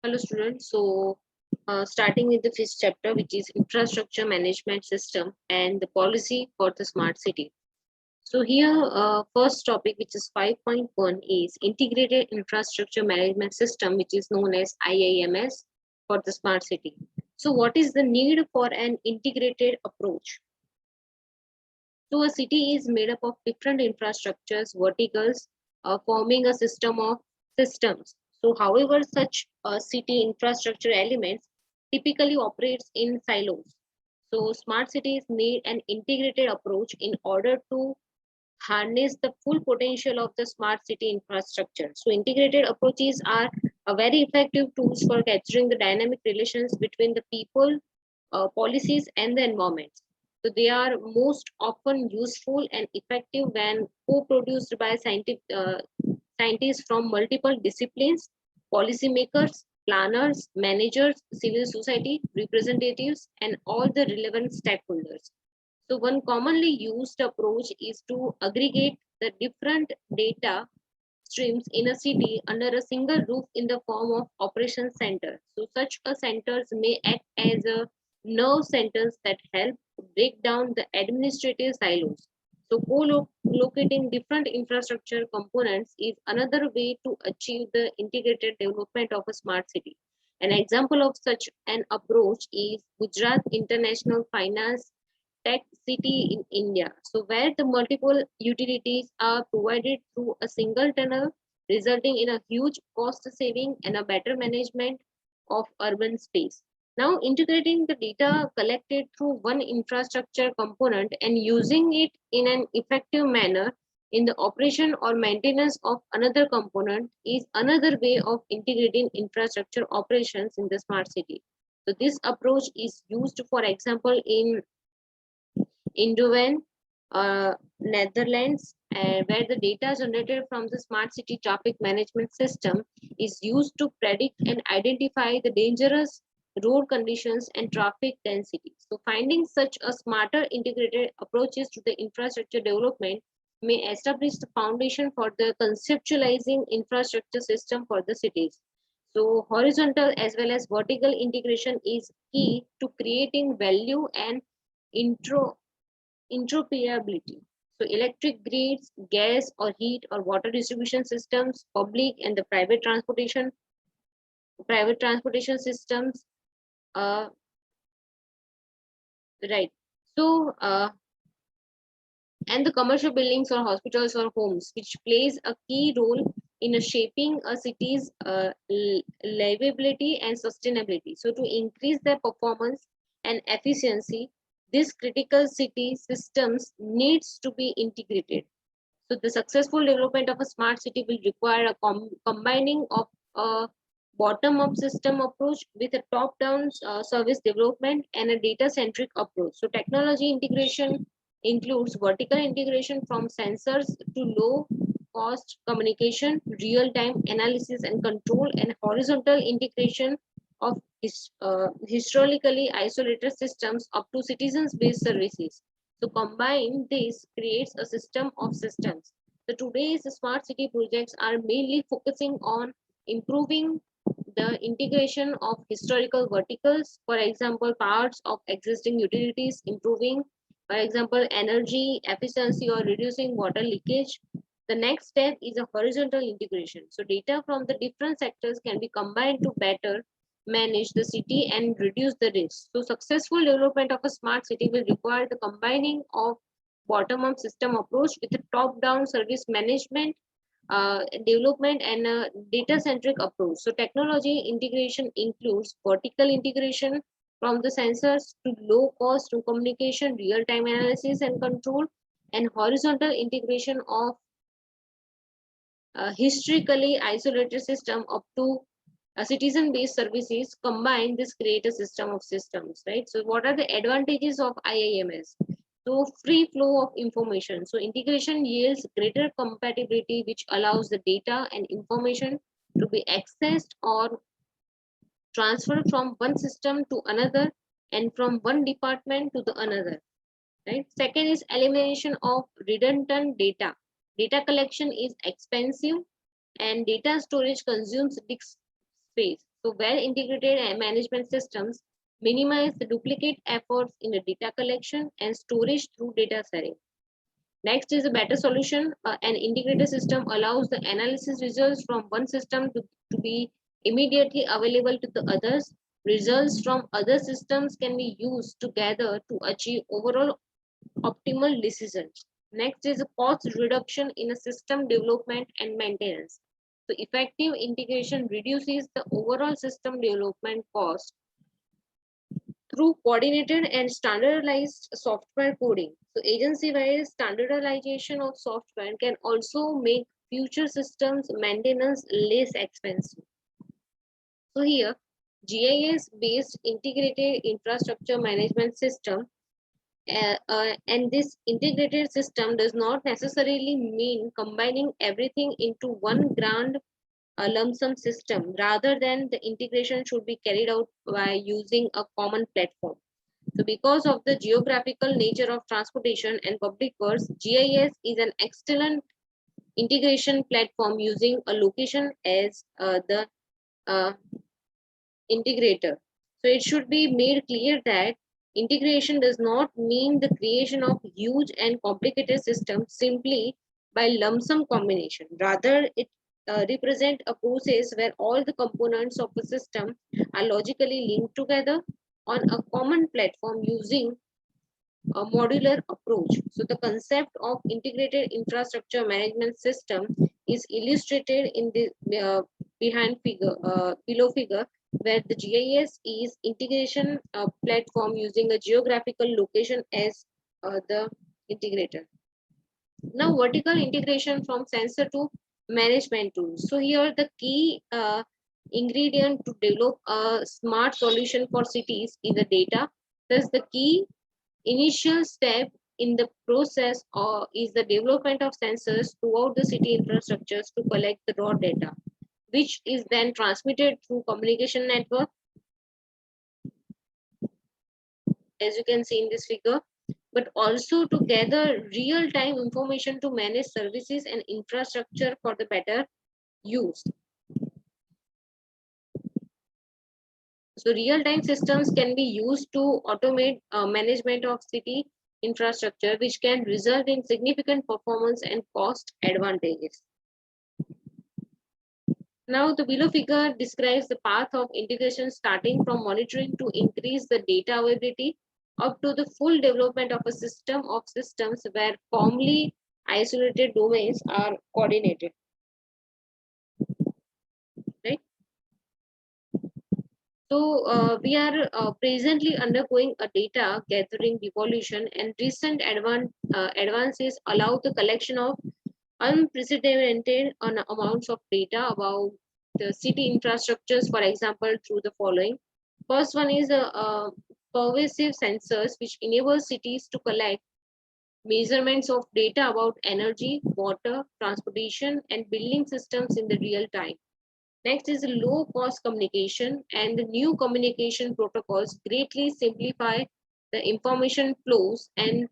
Hello students. Starting with the first chapter, which is infrastructure management system and the policy for the smart city. So here, first topic, which is 5.1, is integrated infrastructure management system, which is known as IIMS for the smart city. So what is the need for an integrated approach? So a city is made up of different infrastructures, verticals, forming a system of systems. So however, such city infrastructure elements typically operates in silos. So smart cities need an integrated approach in order to harness the full potential of the smart city infrastructure. So integrated approaches are a very effective tools for capturing the dynamic relations between the people, policies, and the environment. So they are most often useful and effective when co-produced by scientists from multiple disciplines, policymakers, planners, managers, civil society representatives, and all the relevant stakeholders. So one commonly used approach is to aggregate the different data streams in a city under a single roof in the form of operation center. So such a centers may act as a nerve centers that help break down the administrative silos. So co-locating different infrastructure components is another way to achieve the integrated development of a smart city. An example of such an approach is Gujarat International Finance Tech City in India. So where the multiple utilities are provided through a single tunnel, resulting in a huge cost saving and a better management of urban space. Now integrating the data collected through one infrastructure component and using it in an effective manner in the operation or maintenance of another component is another way of integrating infrastructure operations in the smart city. So this approach is used, for example, in Eindhoven, Netherlands, where the data generated from the smart city traffic management system is used to predict and identify the dangerous road conditions and traffic density. So, finding such a smarter integrated approaches to the infrastructure development may establish the foundation for the conceptualizing infrastructure system for the cities. So, horizontal as well as vertical integration is key to creating value and intro interoperability. So electric grids, gas or heat or water distribution systems, public and the private transportation systems, uh, right. So and the commercial buildings or hospitals or homes, which plays a key role in shaping a city's livability and sustainability. So to increase their performance and efficiency, these critical city systems needs to be integrated. So the successful development of a smart city will require a combining of a bottom-up system approach with a top-down service development and a data-centric approach. So technology integration includes vertical integration from sensors to low-cost communication, real-time analysis and control, and horizontal integration of historically isolated systems up to citizens-based services. So combine this creates a system of systems. So today's smart city projects are mainly focusing on improving the integration of historical verticals, for example, parts of existing utilities, improving, for example, energy efficiency or reducing water leakage. The next step is a horizontal integration. So data from the different sectors can be combined to better manage the city and reduce the risk. So successful development of a smart city will require the combining of bottom-up system approach with a top-down service management development and a data-centric approach. So technology integration includes vertical integration from the sensors to low cost to communication, real-time analysis and control, and horizontal integration of historically isolated system up to citizen-based services. Combine this create a system of systems, right? So what are the advantages of IIMS? So free flow of information. So integration yields greater compatibility, which allows the data and information to be accessed or transferred from one system to another and from one department to the another, right? Second is elimination of redundant data. Data collection is expensive and data storage consumes disk space. So well-integrated management systems minimize the duplicate efforts in the data collection and storage through data sharing. Next is a better solution. An integrated system allows the analysis results from one system to be immediately available to the others. Results from other systems can be used together to achieve overall optimal decisions. Next is a cost reduction in a system development and maintenance. So effective integration reduces the overall system development cost through coordinated and standardized software coding. So agency-wide standardization of software can also make future systems maintenance less expensive. So here, GIS-based integrated infrastructure management system, and this integrated system does not necessarily mean combining everything into one grand lump sum system. Rather than the integration should be carried out by using a common platform. So because of the geographical nature of transportation and public works, GIS is an excellent integration platform using a location as the uh, integrator. So it should be made clear that integration does not mean the creation of huge and complicated systems simply by lump sum combination. Rather, it represents a process where all the components of a system are logically linked together on a common platform using a modular approach. So the concept of integrated infrastructure management system is illustrated in the below figure, where the GIS is integration platform using a geographical location as the integrator. Now vertical integration from sensor to management tools. So here the key ingredient to develop a smart solution for cities is the data. Thus the key initial step in the process is the development of sensors throughout the city infrastructures to collect the raw data, which is then transmitted through communication network, as you can see in this figure, but also to gather real-time information to manage services and infrastructure for the better use. So real-time systems can be used to automate management of city infrastructure, which can result in significant performance and cost advantages. Now, the below figure describes the path of integration starting from monitoring to increase the data availability up to the full development of a system of systems where formally isolated domains are coordinated. Right? So, we are presently undergoing a data gathering revolution, and recent advances allow the collection of unprecedented amounts of data about the city infrastructures, for example, through the following. First one is pervasive sensors, which enable cities to collect measurements of data about energy, water, transportation, and building systems in the real time. Next is low cost communication, and the new communication protocols greatly simplify the information flows and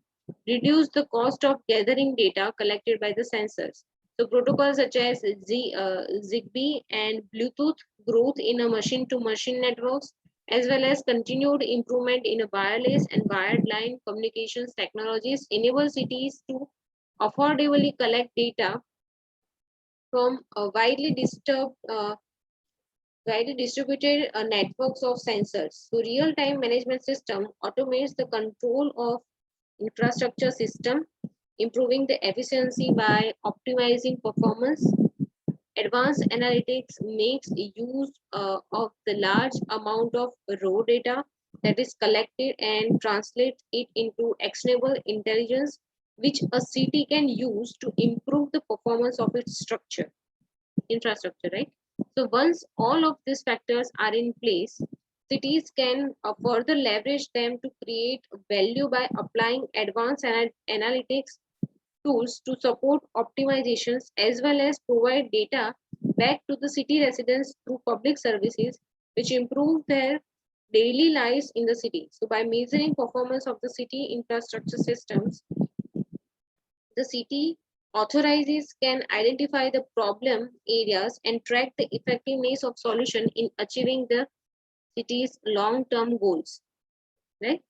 reduce the cost of gathering data collected by the sensors. So protocols such as Zigbee and Bluetooth growth in a machine-to-machine networks, as well as continued improvement in a wireless and wired line communications technologies, enable cities to affordably collect data from a widely distributed networks of sensors. So real-time management system automates the control of infrastructure system, improving the efficiency by optimizing performance. Advanced analytics makes use of the large amount of raw data that is collected and translates it into actionable intelligence, which a city can use to improve the performance of its infrastructure, right? So once all of these factors are in place, cities can further leverage them to create value by applying advanced analytics tools to support optimizations, as well as provide data back to the city residents through public services, which improve their daily lives in the city. So by measuring performance of the city infrastructure systems, the city Authorities can identify the problem areas and track the effectiveness of solution in achieving the city's long-term goals. Right?